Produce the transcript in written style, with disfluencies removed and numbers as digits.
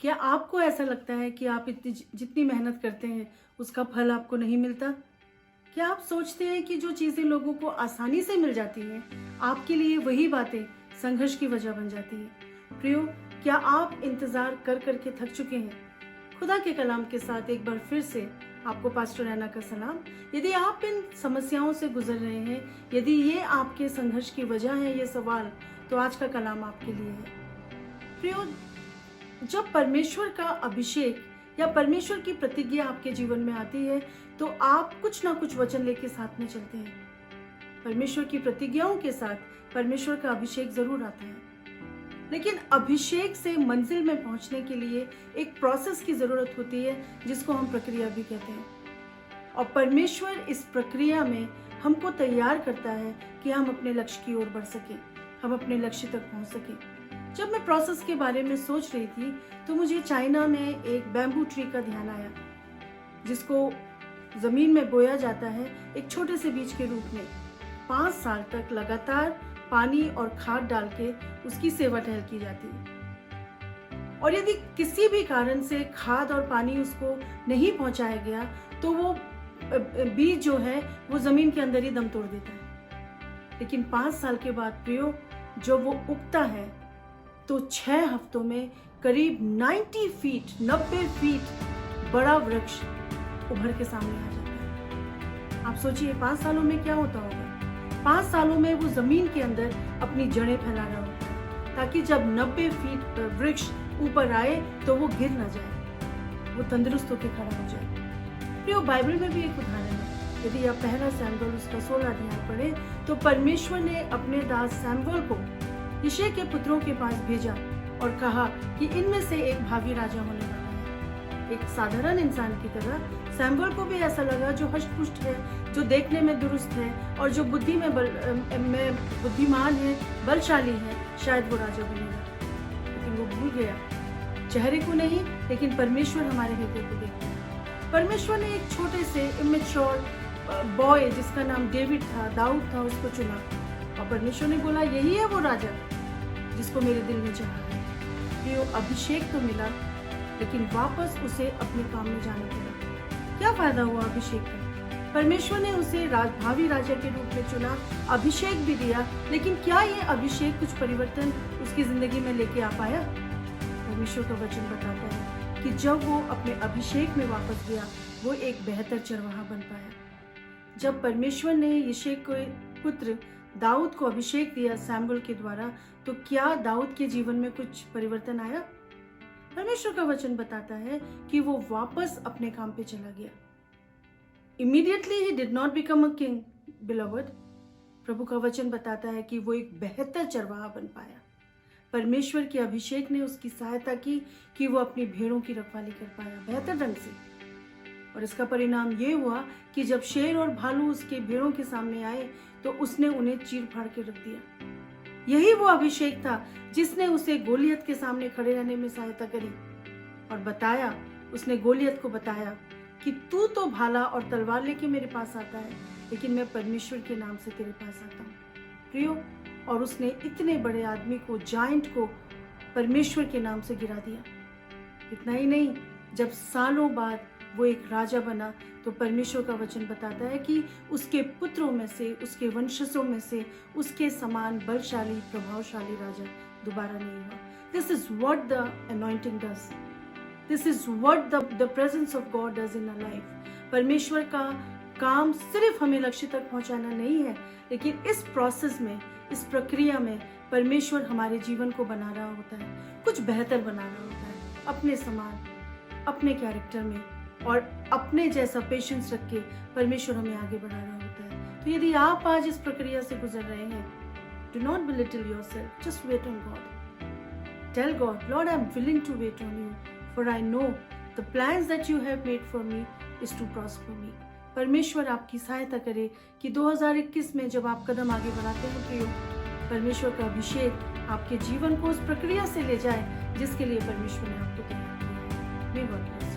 क्या आपको ऐसा लगता है कि आप जितनी मेहनत करते हैं उसका फल आपको नहीं मिलता? क्या आप सोचते हैं कि जो चीज़ें लोगों को आसानी से मिल जाती हैं, आपके लिए वही बातें संघर्ष की वजह बन जाती हैं? प्रियो, क्या आप इंतज़ार कर कर के थक चुके हैं? खुदा के कलाम के साथ एक बार फिर से आपको पास्टर रैना का सलाम। यदि आप इन समस्याओं से गुजर रहे हैं, यदि ये आपके संघर्ष की वजह है ये सवाल, तो आज का कलाम आपके लिए है। प्रियो, जब परमेश्वर का अभिषेक या परमेश्वर की प्रतिज्ञा आपके जीवन में आती है, तो आप कुछ ना कुछ वचन लेके साथ में चलते हैं। परमेश्वर की प्रतिज्ञाओं के साथ परमेश्वर का अभिषेक जरूर आता है, लेकिन अभिषेक से मंजिल में पहुंचने के लिए एक प्रोसेस की जरूरत होती है, जिसको हम प्रक्रिया भी कहते हैं। और परमेश्वर इस प्रक्रिया में हमको तैयार करता है कि हम अपने लक्ष्य की ओर बढ़ सकें, हम अपने लक्ष्य तक पहुंच सकें। जब मैं प्रोसेस के बारे में सोच रही थी, तो मुझे चाइना में एक बैम्बू ट्री का ध्यान आया, जिसको जमीन में बोया जाता है एक छोटे से बीज के रूप में। 5 साल तक लगातार पानी और खाद डाल के उसकी सेवा टहल की जाती है। और यदि किसी भी कारण से खाद और पानी उसको नहीं पहुंचाया गया, तो वो बीज जो है वो जमीन के अंदर ही दम तोड़ देता है। लेकिन 5 साल के बाद प्रियो, जब वो उगता है, तो 6 हफ्तों में करीब 90 फीट बड़ा वृक्ष उभर के सामने आ जाता है। आप सोचिए 5 सालों में क्या होता होगा। 5 सालों में वो जमीन के अंदर अपनी जड़ें फैला रहा होता है, ताकि जब 90 फीट वृक्ष ऊपर आए तो वो गिर ना जाए, वो तंदुरुस्त होकर खड़ा हो जाए। प्रियो, बाइबल में भी एक उदाहरण है। यदि आप पहला सैमुएल उसका 16 अध्याय पढ़े, तो परमेश्वर ने अपने दास सैमुएल को यिशै के पुत्रों के पास भेजा और कहा कि इनमें से एक भावी राजा होने वाला है। एक साधारण इंसान की तरह सैमुएल को भी ऐसा लगा, जो हष्ट-पुष्ट है, जो देखने में दुरुस्त है और जो बुद्धि में बुद्धिमान है, बलशाली है, शायद वो राजा बनेगा। लेकिन वो भूल गया, चेहरे को नहीं, लेकिन परमेश्वर हमारे हृदय को देखता है। परमेश्वर ने एक छोटे से इमेच्योर बॉय जिसका नाम डेविड था, दाऊद था, उसको चुना। और परमेश्वर ने बोला, यही है वो राजा जिसको मेरे दिल में चाहा है। प्रियो, अभिषेक तो मिला, लेकिन वापस उसे अपने काम में जाना पड़ा। क्या फायदा हुआ अभिषेक का? परमेश्वर ने उसे भावी राजा के रूप में चुना, अभिषेक भी दिया, लेकिन क्या ये अभिषेक कुछ परिवर्तन उसकी जिंदगी में लेके आ पाया? परमेश्वर का वचन बताता है कि जब वो अपने अभिषेक में वापस गया, वो एक बेहतर चरवाहा बन पाया। जब परमेश्वर ने यिशै के पुत्र दाऊद को अभिषेक दिया सैमुएल के द्वारा, तो क्या दाऊद के जीवन में कुछ परिवर्तन आया? परमेश्वर का वचन बताता है कि वो वापस अपने काम पे चला गया। Immediately he did not become a king, beloved. प्रभु का वचन बताता है कि वो एक बेहतर चरवाहा बन पाया। परमेश्वर के अभिषेक ने उसकी सहायता की कि वो अपनी भेड़ों की रखवाली कर पाया बेहतर ढंग से। और इसका परिणाम ये हुआ कि जब शेर और भालू उसके भेड़ों के सामने आए, तो उसने उन्हें चीर फाड़ के रख दिया। यही वो अभिषेक था जिसने उसे गोलियत के सामने खड़े रहने में सहायता करी और बताया, उसने गोलियत को बताया कि तू तो भाला और तलवार लेके मेरे पास आता है, लेकिन मैं परमेश्वर के नाम से तेरे पास आता हूँ। प्रियो, और उसने इतने बड़े आदमी को, जायंट को, परमेश्वर के नाम से गिरा दिया। इतना ही नहीं, जब सालों बाद वो एक राजा बना, तो परमेश्वर का वचन बताता है कि उसके पुत्रों में से, उसके वंशजों में से उसके समान बलशाली, प्रभावशाली राजा दोबारा नहीं हुआ। This is what the anointing does, this is what the presence of God does in our life. परमेश्वर का काम सिर्फ हमें लक्ष्य तक पहुंचाना नहीं है, लेकिन इस प्रोसेस में, इस प्रक्रिया में परमेश्वर हमारे जीवन को बना रहा होता है, कुछ बेहतर बना रहा होता है, अपने समान, अपने कैरेक्टर में, और अपने जैसा पेशेंस रख के परमेश्वर हमें आगे बढ़ा रहा होता है। तो यदि आप आज इस प्रक्रिया से गुजर रहे हैं, do not belittle yourself, just wait on God. Tell God, Lord, I am willing to wait on you, for I know the plans that you have made for me is to prosper me. परमेश्वर आपकी सहायता करे कि 2021 में जब आप कदम आगे बढ़ाते हैं प्रियो, परमेश्वर का अभिषेक आपके जीवन को उस प्रक्रिया से ले जाए जिसके लिए परमेश्वर ने आपको तैयार किया है। May God bless you.